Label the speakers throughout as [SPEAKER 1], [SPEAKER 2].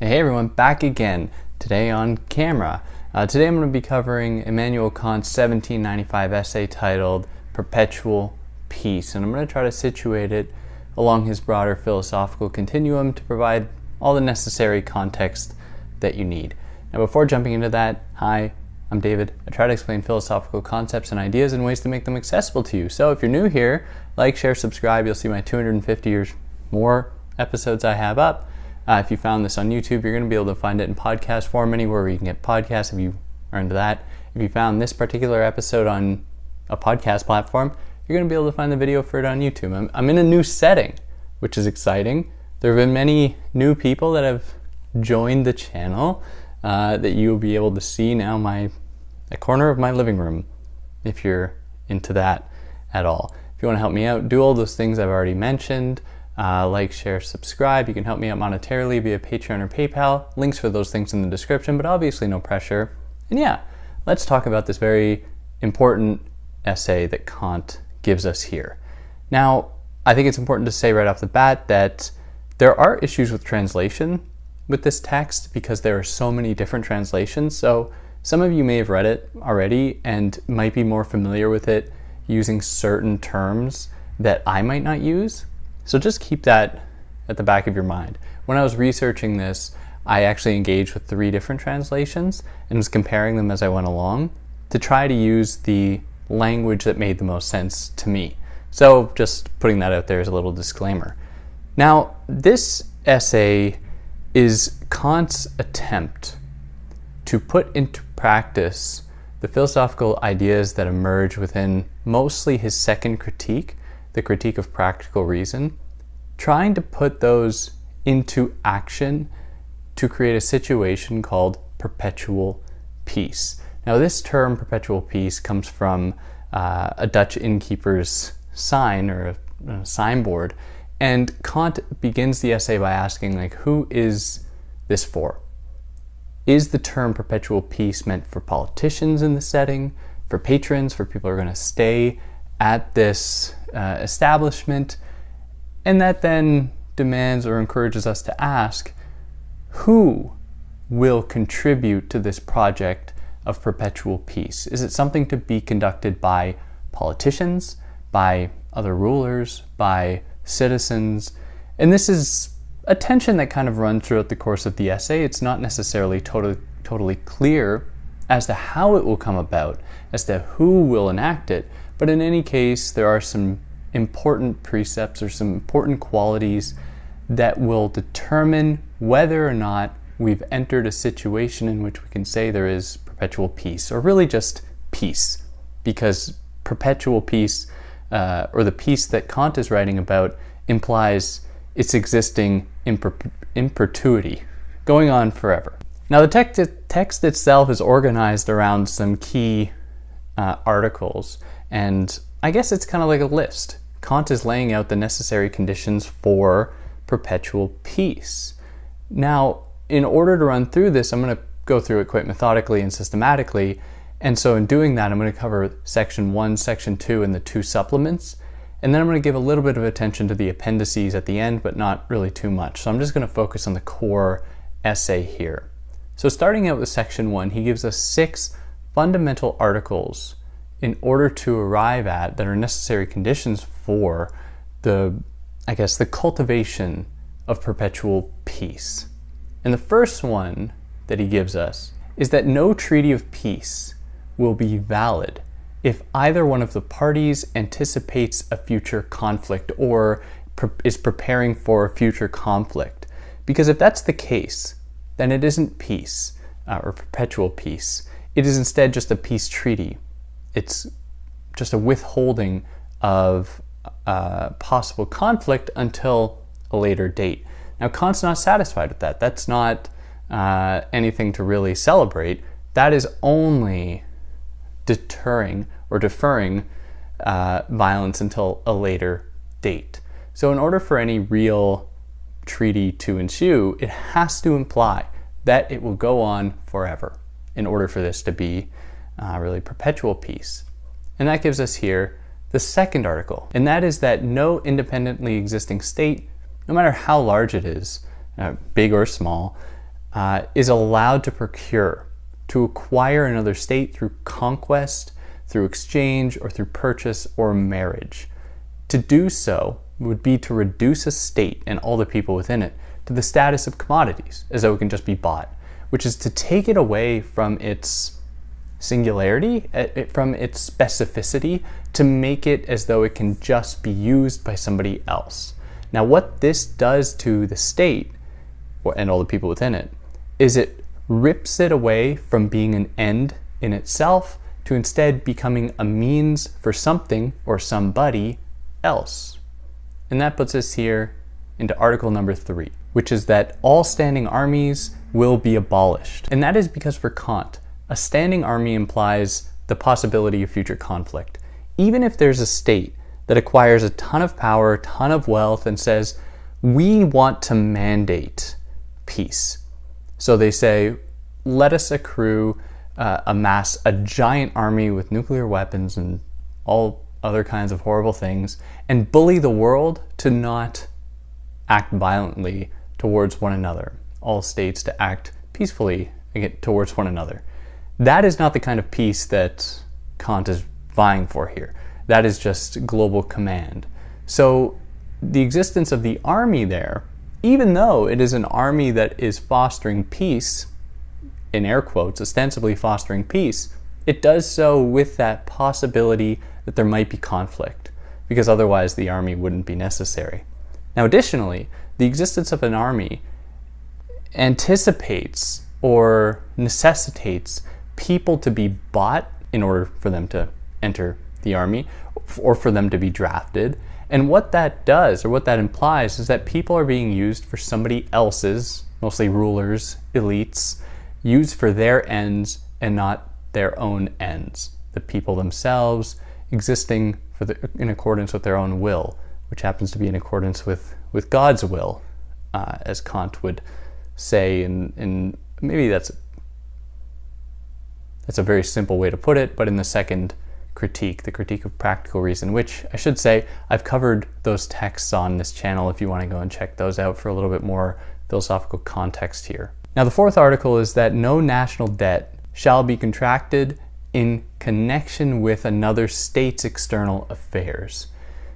[SPEAKER 1] Hey everyone, back again, today on camera. Today I'm going to be covering Immanuel Kant's 1795 essay titled Perpetual Peace, and I'm going to try to situate it along his broader philosophical continuum to provide all the necessary context that you need. Now before jumping into that, hi, I'm David. I try to explain philosophical concepts and ideas in ways to make them accessible to you. So if you're new here, like, share, subscribe. You'll see my 250 or more episodes I have up. If you found this on YouTube, you're going to be able to find it in podcast form anywhere where you can get podcasts if you are into that. If you found this particular episode on a podcast platform, you're going to be able to find the video for it on YouTube. I'm in a new setting, which is exciting. There have been many new people that have joined the channel that you'll be able to see now a corner of my living room, if you're into that at all. If you want to help me out, do all those things I've already mentioned. Like, share, subscribe. You can help me out monetarily via Patreon or PayPal. Links for those things in the description, but obviously no pressure. And yeah, let's talk about this very important essay that Kant gives us here. Now, I think it's important to say right off the bat that there are issues with translation with this text because there are so many different translations. So some of you may have read it already and might be more familiar with it using certain terms that I might not use. So just keep that at the back of your mind. When I was researching this, I actually engaged with 3 different translations and was comparing them as I went along to try to use the language that made the most sense to me. So just putting that out there as a little disclaimer. Now, this essay is Kant's attempt to put into practice the philosophical ideas that emerge within mostly his second critique, the critique of practical reason, trying to put those into action to create a situation called perpetual peace. Now this term, perpetual peace, comes from a Dutch innkeeper's sign or a signboard, and Kant begins the essay by asking, who is this for? Is the term perpetual peace meant for politicians in the setting, for patrons, for people who are going to stay at this establishment? And that then demands or encourages us to ask, who will contribute to this project of perpetual peace? Is it something to be conducted by politicians, by other rulers, by citizens? And this is a tension that kind of runs throughout the course of the essay. It's not necessarily totally clear as to how it will come about, as to who will enact it. But in any case, there are some important precepts or some important qualities that will determine whether or not we've entered a situation in which we can say there is perpetual peace, or really just peace, because perpetual peace, or the peace that Kant is writing about, implies its existing in perpetuity, going on forever. Now the text itself is organized around some key articles, and I guess it's kind of like a list. Kant is laying out the necessary conditions for perpetual peace. Now, in order to run through this, I'm going to go through it quite methodically and systematically, and so in doing that, I'm going to cover section 1, section 2, and the 2 supplements, and then I'm going to give a little bit of attention to the appendices at the end, but not really too much. So I'm just going to focus on the core essay here. So starting out with section 1, he gives us 6 fundamental articles in order to arrive at that are necessary conditions for the cultivation of perpetual peace. And the first one that he gives us is that no treaty of peace will be valid if either one of the parties anticipates a future conflict or is preparing for a future conflict. Because if that's the case, then it isn't peace or perpetual peace. It is instead just a peace treaty. It's just a withholding of possible conflict until a later date. Now, Kant's not satisfied with that. That's not anything to really celebrate. That is only deterring or deferring violence until a later date. So in order for any real treaty to ensue, it has to imply that it will go on forever in order for this to be really perpetual peace. And that gives us here the second article, and that is that no independently existing state, no matter how large it is, big or small, is allowed to procure, to acquire another state through conquest, through exchange, or through purchase or marriage. To do so would be to reduce a state and all the people within it to the status of commodities, as though it can just be bought, which is to take it away from its singularity, from its specificity, to make it as though it can just be used by somebody else. Now, what this does to the state and all the people within it is it rips it away from being an end in itself to instead becoming a means for something or somebody else. And that puts us here into article number 3, which is that all standing armies will be abolished. And that is because for Kant, a standing army implies the possibility of future conflict. Even if there's a state that acquires a ton of power, a ton of wealth, and says, we want to mandate peace. So they say, let us amass a giant army with nuclear weapons and all other kinds of horrible things, and bully the world to not act violently towards one another. All states to act peacefully towards one another. That is not the kind of peace that Kant is vying for here. That is just global command. So the existence of the army there, even though it is an army that is fostering peace, in air quotes, ostensibly fostering peace, it does so with that possibility that there might be conflict, because otherwise the army wouldn't be necessary. Now, additionally, the existence of an army anticipates or necessitates people to be bought in order for them to enter the army or for them to be drafted. And what that does, or what that implies, is that people are being used for somebody else's, mostly rulers, elites, used for their ends and not their own ends. The people themselves existing in accordance with their own will, which happens to be in accordance with God's will, as Kant would say, and maybe that's a very simple way to put it, but in the second critique, the critique of practical reason, which I should say I've covered those texts on this channel if you want to go and check those out for a little bit more philosophical context here. Now, the fourth article is that no national debt shall be contracted in connection with another state's external affairs.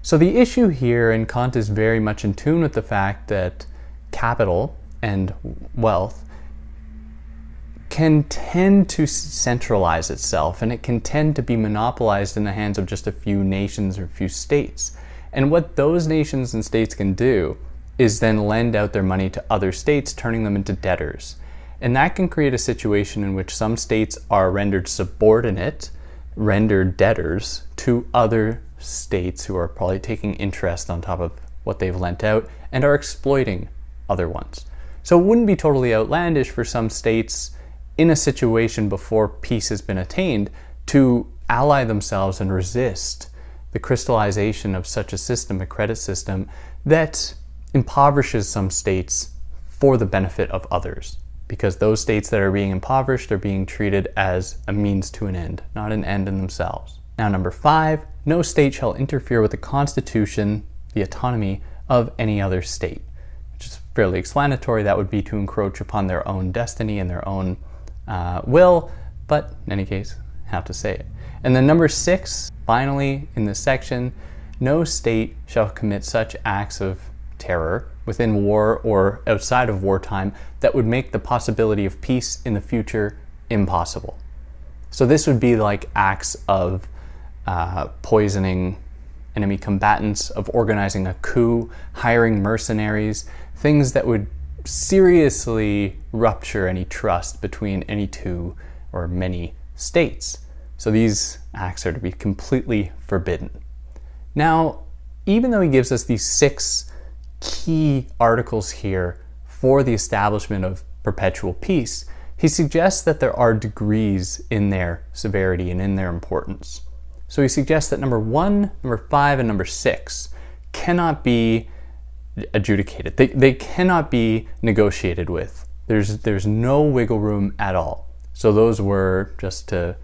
[SPEAKER 1] So the issue here, and Kant is very much in tune with the fact that capital and wealth can tend to centralize itself, and it can tend to be monopolized in the hands of just a few nations or a few states. And what those nations and states can do is then lend out their money to other states, turning them into debtors. And that can create a situation in which some states are rendered subordinate, rendered debtors to other states who are probably taking interest on top of what they've lent out and are exploiting other ones. So it wouldn't be totally outlandish for some states in a situation before peace has been attained to ally themselves and resist the crystallization of such a system, a credit system, that impoverishes some states for the benefit of others. Because those states that are being impoverished are being treated as a means to an end, not an end in themselves. Now, number 5, no state shall interfere with the constitution, the autonomy of any other state, which is fairly explanatory. That would be to encroach upon their own destiny and their own will, but in any case, have to say it. And then number 6, finally, in this section, no state shall commit such acts of terror within war or outside of wartime that would make the possibility of peace in the future impossible. So this would be like acts of poisoning enemy combatants, of organizing a coup, hiring mercenaries, things that would seriously rupture any trust between any two or many states. So these acts are to be completely forbidden. Now, even though he gives us these 6 key articles here for the establishment of perpetual peace, he suggests that there are degrees in their severity and in their importance. So he suggests that number 1, number 5, and number 6 cannot be adjudicated. They cannot be negotiated with. There's no wiggle room at all. So those were, just to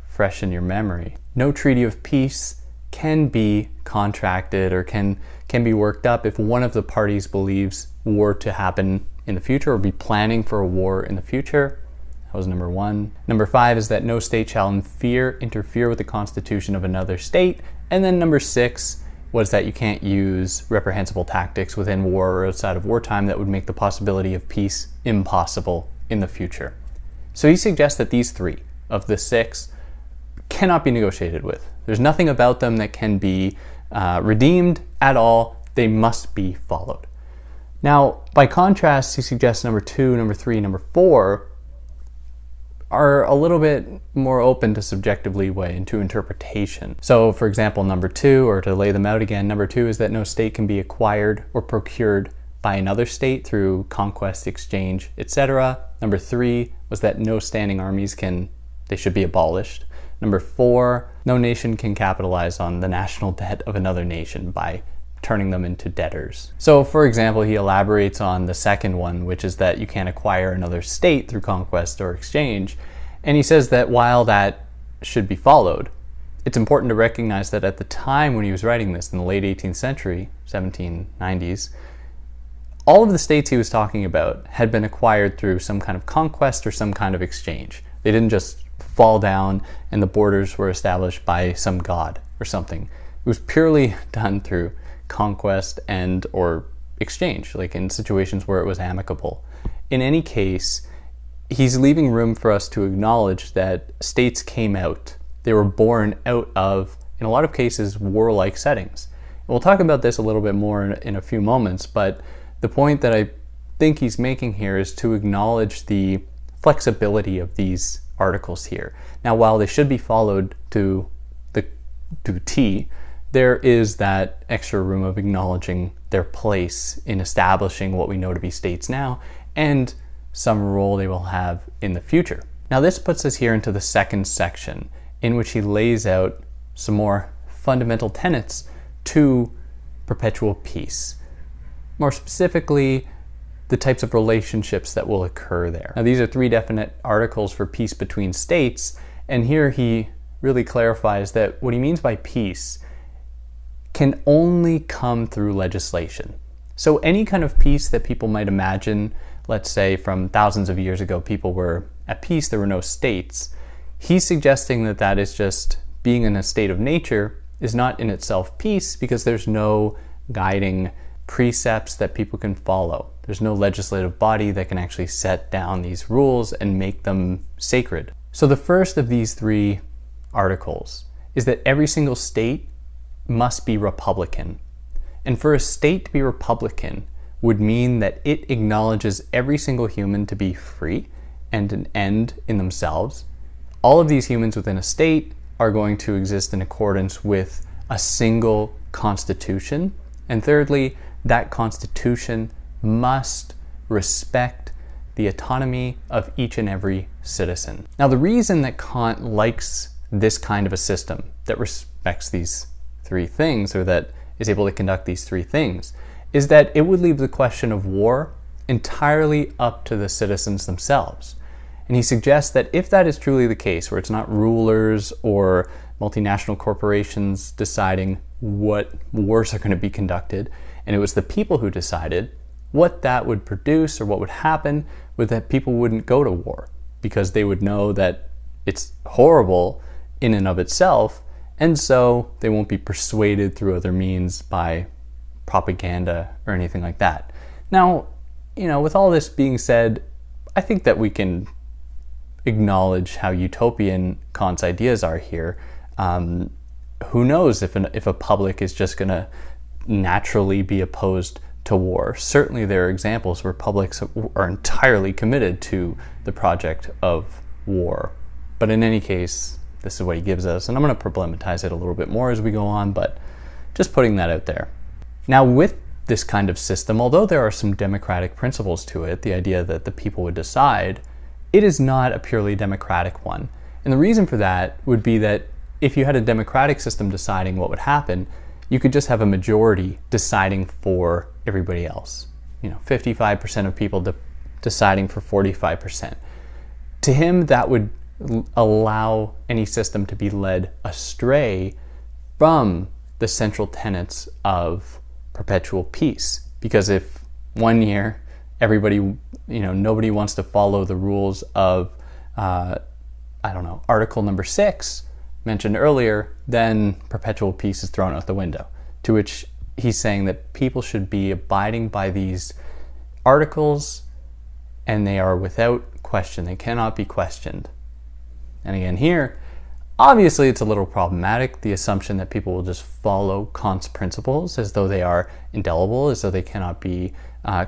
[SPEAKER 1] freshen your memory, no treaty of peace can be contracted or can be worked up if one of the parties believes war to happen in the future or be planning for a war in the future. That was number 1. Number 5 is that no state shall interfere with the constitution of another state. And then number 6 was that you can't use reprehensible tactics within war or outside of wartime that would make the possibility of peace impossible in the future. So he suggests that these 3 of the 6 cannot be negotiated with. There's nothing about them that can be redeemed at all. They must be followed. Now, by contrast, he suggests number 2, number 3, number 4 are a little bit more open to subjective leeway and to interpretation. So, for example, number 2, or to lay them out again, number 2 is that no state can be acquired or procured by another state through conquest, exchange, etc. Number 3 was that no standing armies they should be abolished. Number 4, no nation can capitalize on the national debt of another nation by turning them into debtors. So, for example, he elaborates on the second one, which is that you can't acquire another state through conquest or exchange. And he says that while that should be followed, it's important to recognize that at the time when he was writing this, in the late 18th century, 1790s, all of the states he was talking about had been acquired through some kind of conquest or some kind of exchange. They didn't just fall down and the borders were established by some god or something. It was purely done through conquest and or exchange, like in situations where it was amicable. In any case, he's leaving room for us to acknowledge that states came out. They were born out of, in a lot of cases, warlike settings. And we'll talk about this a little bit more in a few moments, but the point that I think he's making here is to acknowledge the flexibility of these articles here. Now, while they should be followed to T, there is that extra room of acknowledging their place in establishing what we know to be states now and some role they will have in the future. Now, this puts us here into the second section, in which he lays out some more fundamental tenets to perpetual peace. More specifically, the types of relationships that will occur there. Now, these are 3 definite articles for peace between states, and here he really clarifies that what he means by peace can only come through legislation. So any kind of peace that people might imagine, let's say from thousands of years ago, people were at peace, there were no states. He's suggesting that that is just being in a state of nature is not in itself peace, because there's no guiding precepts that people can follow. There's no legislative body that can actually set down these rules and make them sacred. So the first of these 3 articles is that every single state must be republican. And for a state to be republican would mean that it acknowledges every single human to be free and an end in themselves. All of these humans within a state are going to exist in accordance with a single constitution. And thirdly, that constitution must respect the autonomy of each and every citizen. Now, the reason that Kant likes this kind of a system that respects these 3 things, or that is able to conduct these 3 things, is that it would leave the question of war entirely up to the citizens themselves. And he suggests that if that is truly the case, where it's not rulers or multinational corporations deciding what wars are going to be conducted, and it was the people who decided, what that would produce or what would happen was that people wouldn't go to war, because they would know that it's horrible in and of itself, and so they won't be persuaded through other means by propaganda or anything like that. Now, with all this being said, I think that we can acknowledge how utopian Kant's ideas are here. Who knows if a public is just going to naturally be opposed to war? Certainly there are examples where publics are entirely committed to the project of war. But in any case, this is what he gives us, and I'm going to problematize it a little bit more as we go on, but just putting that out there. Now, with this kind of system, although there are some democratic principles to it, the idea that the people would decide, it is not a purely democratic one. And the reason for that would be that if you had a democratic system deciding what would happen, you could just have a majority deciding for everybody else. 55% of people deciding for 45%. To him, that would allow any system to be led astray from the central tenets of perpetual peace. Because if one year everybody, nobody wants to follow the rules of, Article number 6 mentioned earlier, then perpetual peace is thrown out the window. To which he's saying that people should be abiding by these articles, and they are without question. They cannot be questioned. And again, here, obviously it's a little problematic, the assumption that people will just follow Kant's principles as though they are indelible, as though they cannot be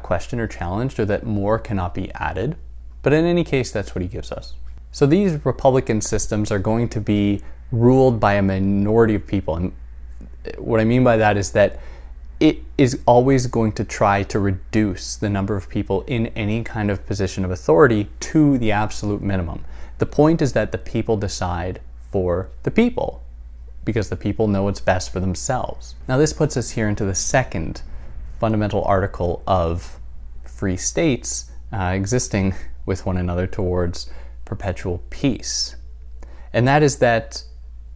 [SPEAKER 1] questioned or challenged, or that more cannot be added. But in any case, that's what he gives us. So these republican systems are going to be ruled by a minority of people. And what I mean by that is that it is always going to try to reduce the number of people in any kind of position of authority to the absolute minimum. The point is that the people decide for the people, because the people know what's best for themselves. Now this puts us here into the second fundamental article of free states existing with one another towards perpetual peace. And that is that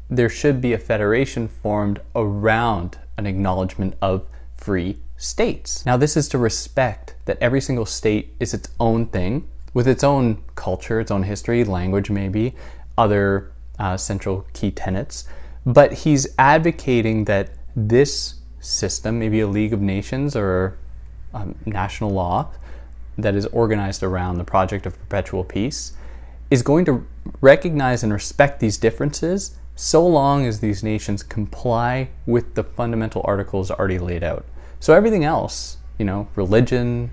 [SPEAKER 1] there should be a federation formed around an acknowledgement of free states. Now this is to respect that every single state is its own thing, with its own culture, its own history, language maybe, other central key tenets. But he's advocating that this system, maybe a League of Nations or national law that is organized around the project of perpetual peace, is going to recognize and respect these differences so long as these nations comply with the fundamental articles already laid out. So everything else, religion,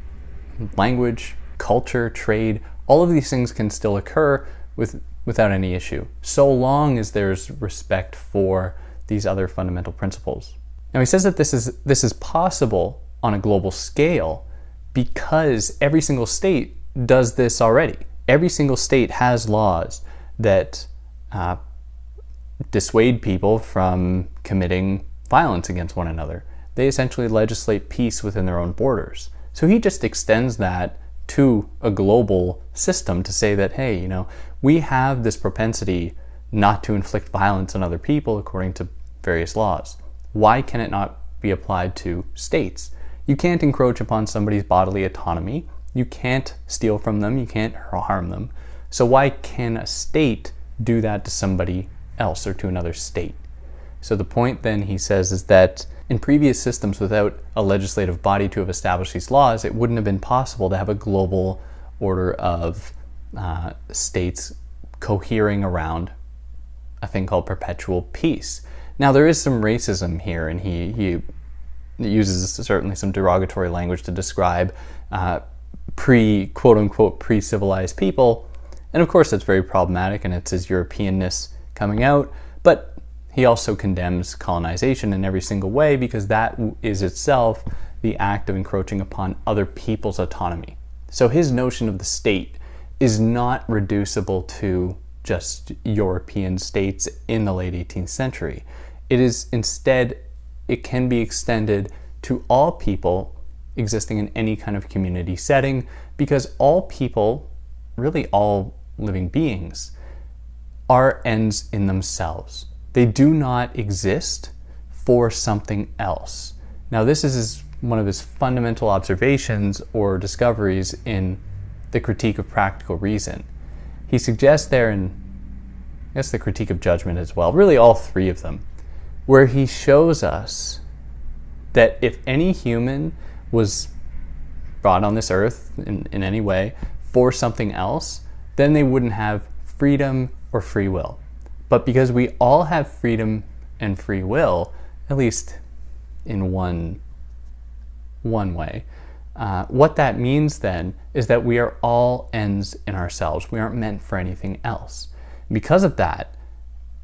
[SPEAKER 1] language, culture, trade, all of these things can still occur without any issue, so long as there's respect for these other fundamental principles. Now he says that this is possible on a global scale because every single state does this already. Every single state has laws that dissuade people from committing violence against one another. They essentially legislate peace within their own borders. So he just extends that to a global system to say that, hey, we have this propensity not to inflict violence on other people according to various laws. Why can it not be applied to states? You can't encroach upon somebody's bodily autonomy. You can't steal from them. You can't harm them. So why can a state do that to somebody else or to another state? So the point then, he says, is that in previous systems without a legislative body to have established these laws, it wouldn't have been possible to have a global order of states cohering around a thing called perpetual peace. Now there is some racism here, and he uses certainly some derogatory language to describe quote-unquote pre-civilized people, and of course that's very problematic, and it's his Europeanness coming out, but he also condemns colonization in every single way because that is itself the act of encroaching upon other people's autonomy. So his notion of the state is not reducible to just European states in the late 18th century. It is instead, it can be extended to all people existing in any kind of community setting, because all people, really all living beings, are ends in themselves. They do not exist for something else. Now this is one of his fundamental observations or discoveries in the Critique of Practical Reason. He suggests there, in I guess the Critique of Judgment as well, really all three of them, where he shows us that if any human was brought on this earth in any way for something else, then they wouldn't have freedom or free will. But because we all have freedom and free will, at least in one way, what that means then is that we are all ends in ourselves. We aren't meant for anything else. Because of that,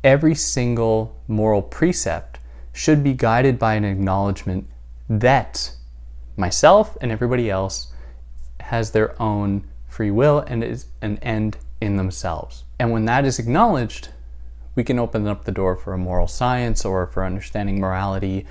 [SPEAKER 1] every single moral precept should be guided by an acknowledgement that myself and everybody else has their own free will and is an end in themselves. And when that is acknowledged, we can open up the door for a moral science or for understanding morality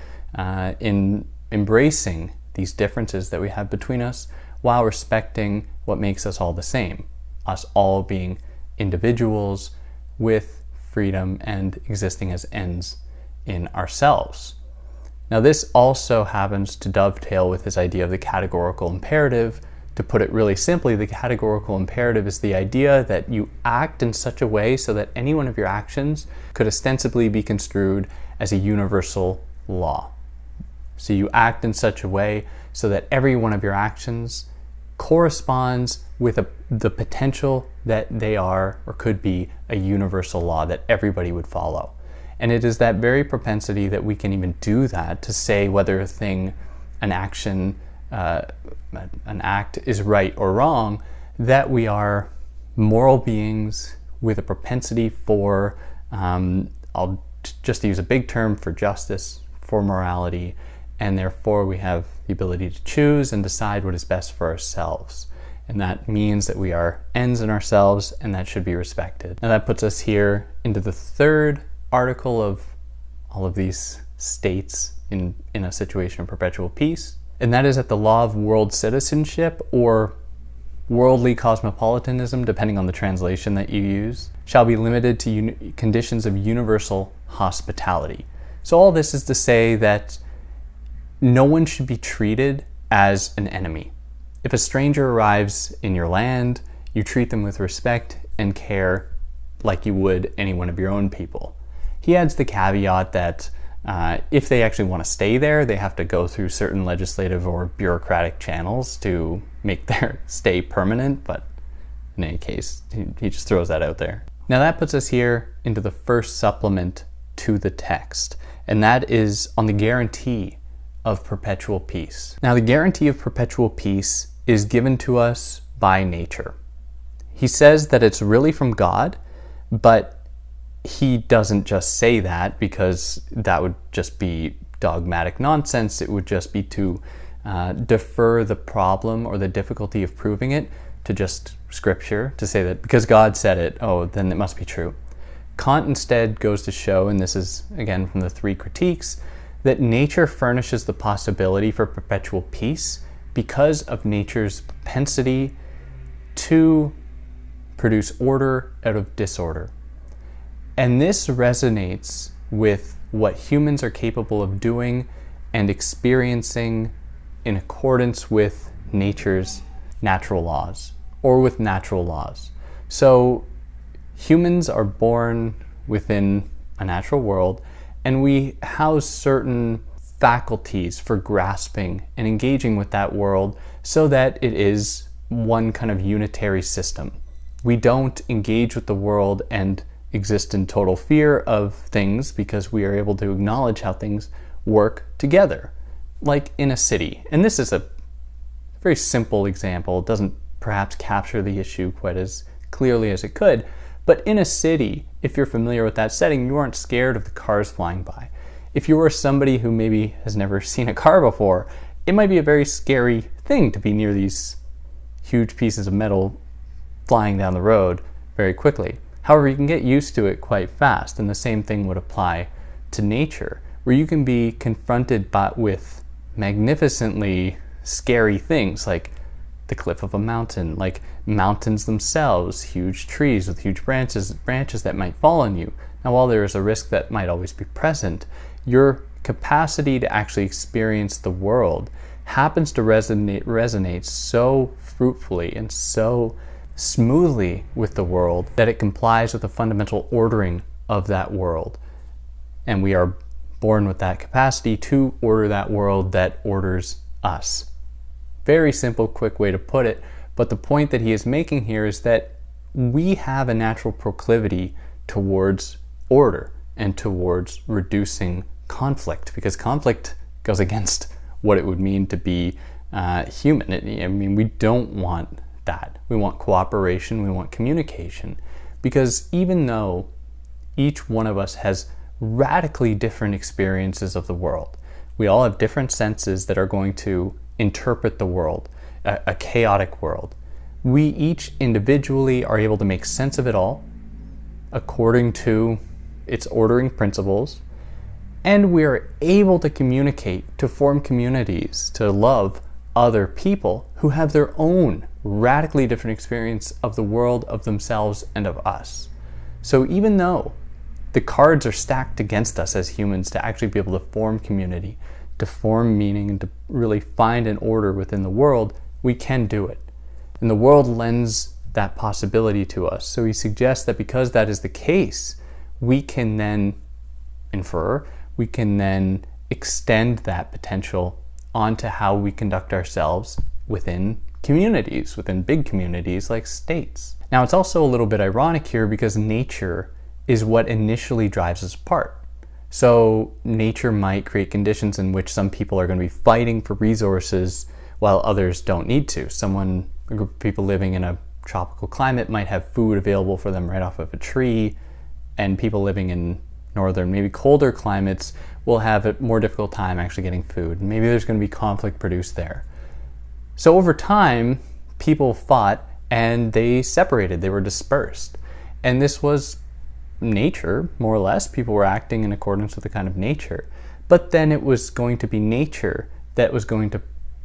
[SPEAKER 1] in embracing these differences that we have between us while respecting what makes us all the same, us all being individuals with freedom and existing as ends in ourselves. Now this also happens to dovetail with his idea of the categorical imperative To put it really simply, the categorical imperative is the idea that you act in such a way so that any one of your actions could ostensibly be construed as a universal law. So you act in such a way so that every one of your actions corresponds with the potential that they are or could be a universal law that everybody would follow. And it is that very propensity that we can even do that to say whether a thing, an action, an act is right or wrong, that we are moral beings with a propensity for, I'll just use a big term, for justice, for morality, and therefore we have the ability to choose and decide what is best for ourselves. And that means that we are ends in ourselves, and that should be respected. Now that puts us here into the third article of all of these states in a situation of perpetual peace. And that is that the law of world citizenship, or worldly cosmopolitanism, depending on the translation that you use, shall be limited to conditions of universal hospitality. So all this is to say that no one should be treated as an enemy. If a stranger arrives in your land, you treat them with respect and care like you would any one of your own people. He adds the caveat that if they actually want to stay there, they have to go through certain legislative or bureaucratic channels to make their stay permanent, but in any case, he just throws that out there. Now that puts us here into the first supplement to the text, and that is on the guarantee of perpetual peace. Now the guarantee of perpetual peace is given to us by nature. He says that it's really from God, but he doesn't just say that because that would just be dogmatic nonsense. It would just be to defer the problem or the difficulty of proving it to just scripture, to say that because God said it, oh, then it must be true. Kant instead goes to show, and this is again from the three critiques, that nature furnishes the possibility for perpetual peace because of nature's propensity to produce order out of disorder. And this resonates with what humans are capable of doing and experiencing in accordance with nature's natural laws, or with natural laws. So humans are born within a natural world, and we house certain faculties for grasping and engaging with that world so that it is one kind of unitary system. We don't engage with the world and exist in total fear of things because we are able to acknowledge how things work together, like in a city. And this is a very simple example. It doesn't perhaps capture the issue quite as clearly as it could, but in a city, if you're familiar with that setting, you aren't scared of the cars flying by. If you are somebody who maybe has never seen a car before, it might be a very scary thing to be near these huge pieces of metal flying down the road very quickly. However, you can get used to it quite fast, and the same thing would apply to nature, where you can be confronted with magnificently scary things like the cliff of a mountain, like mountains themselves, huge trees with huge branches that might fall on you. Now, while there is a risk that might always be present, your capacity to actually experience the world happens to resonate so fruitfully and so smoothly with the world that it complies with the fundamental ordering of that world. And we are born with that capacity to order that world that orders us. Very simple, quick way to put it, but the point that he is making here is that we have a natural proclivity towards order and towards reducing conflict, because conflict goes against what it would mean to be human. We don't want that. We want cooperation, we want communication, because even though each one of us has radically different experiences of the world, we all have different senses that are going to interpret the world, a chaotic world. We each individually are able to make sense of it all according to its ordering principles, and we are able to communicate, to form communities, to love other people who have their own radically different experience of the world, of themselves, and of us. So even though the cards are stacked against us as humans to actually be able to form community, to form meaning, and to really find an order within the world, we can do it. And the world lends that possibility to us. So he suggests that because that is the case, we can then infer, we can then extend that potential onto how we conduct ourselves within communities, within big communities like states. Now, it's also a little bit ironic here because nature is what initially drives us apart. So nature might create conditions in which some people are going to be fighting for resources while others don't need to. A group of people living in a tropical climate might have food available for them right off of a tree, and people living in northern, maybe colder climates will have a more difficult time actually getting food. Maybe there's going to be conflict produced there. So over time, people fought and they separated, they were dispersed. And this was nature, more or less. People were acting in accordance with the kind of nature. But then it was going to be nature that was going to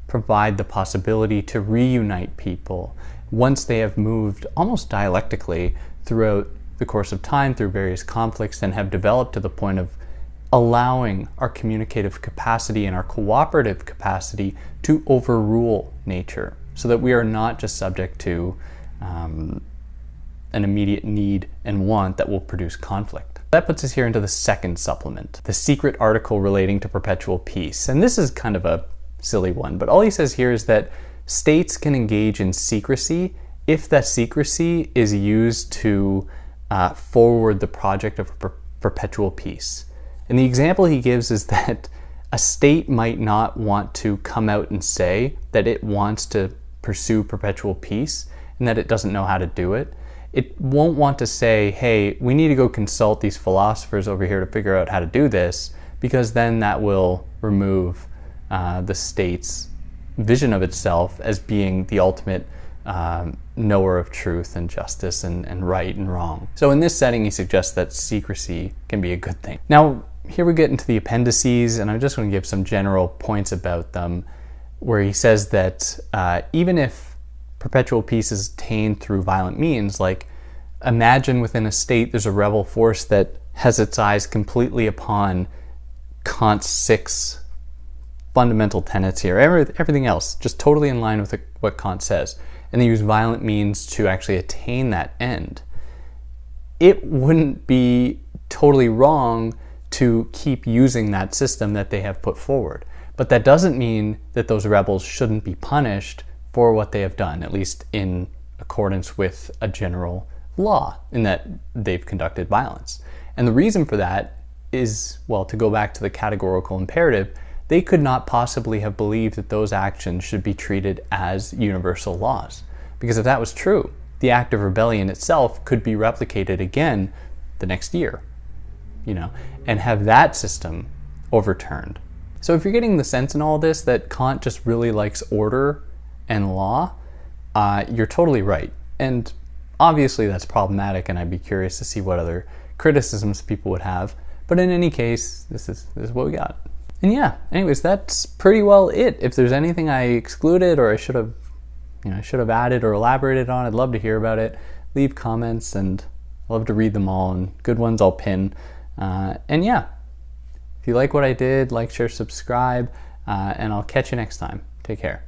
[SPEAKER 1] provide the possibility to reunite people once they have moved almost dialectically throughout the course of time through various conflicts and have developed to the point of allowing our communicative capacity and our cooperative capacity to overrule nature so that we are not just subject to an immediate need and want that will produce conflict. That puts us here into the second supplement, the secret article relating to perpetual peace. And this is kind of a silly one, but all he says here is that states can engage in secrecy if that secrecy is used to forward the project of perpetual peace. And the example he gives is that a state might not want to come out and say that it wants to pursue perpetual peace and that it doesn't know how to do it. It won't want to say, hey, we need to go consult these philosophers over here to figure out how to do this, because then that will remove the state's vision of itself as being the ultimate knower of truth and justice and right and wrong. So in this setting, he suggests that secrecy can be a good thing. Now, here we get into the appendices, and I'm just going to give some general points about them, where he says that even if perpetual peace is attained through violent means, like imagine within a state there's a rebel force that has its eyes completely upon Kant's 6 fundamental tenets here, everything else just totally in line with what Kant says, and they use violent means to actually attain that end. It wouldn't be totally wrong to keep using that system that they have put forward. But that doesn't mean that those rebels shouldn't be punished for what they have done, at least in accordance with a general law, in that they've conducted violence. And the reason for that is, well, to go back to the categorical imperative, they could not possibly have believed that those actions should be treated as universal laws. Because if that was true, the act of rebellion itself could be replicated again the next year, and have that system overturned. So if you're getting the sense in all this that Kant just really likes order and law, you're totally right. And obviously that's problematic, and I'd be curious to see what other criticisms people would have. But in any case, this is what we got. And yeah, anyways, that's pretty well it. If there's anything I excluded or I should have added or elaborated on, I'd love to hear about it. Leave comments, and I love to read them all, and good ones I'll pin. And yeah, if you like what I did, like, share, subscribe, and I'll catch you next time. Take care.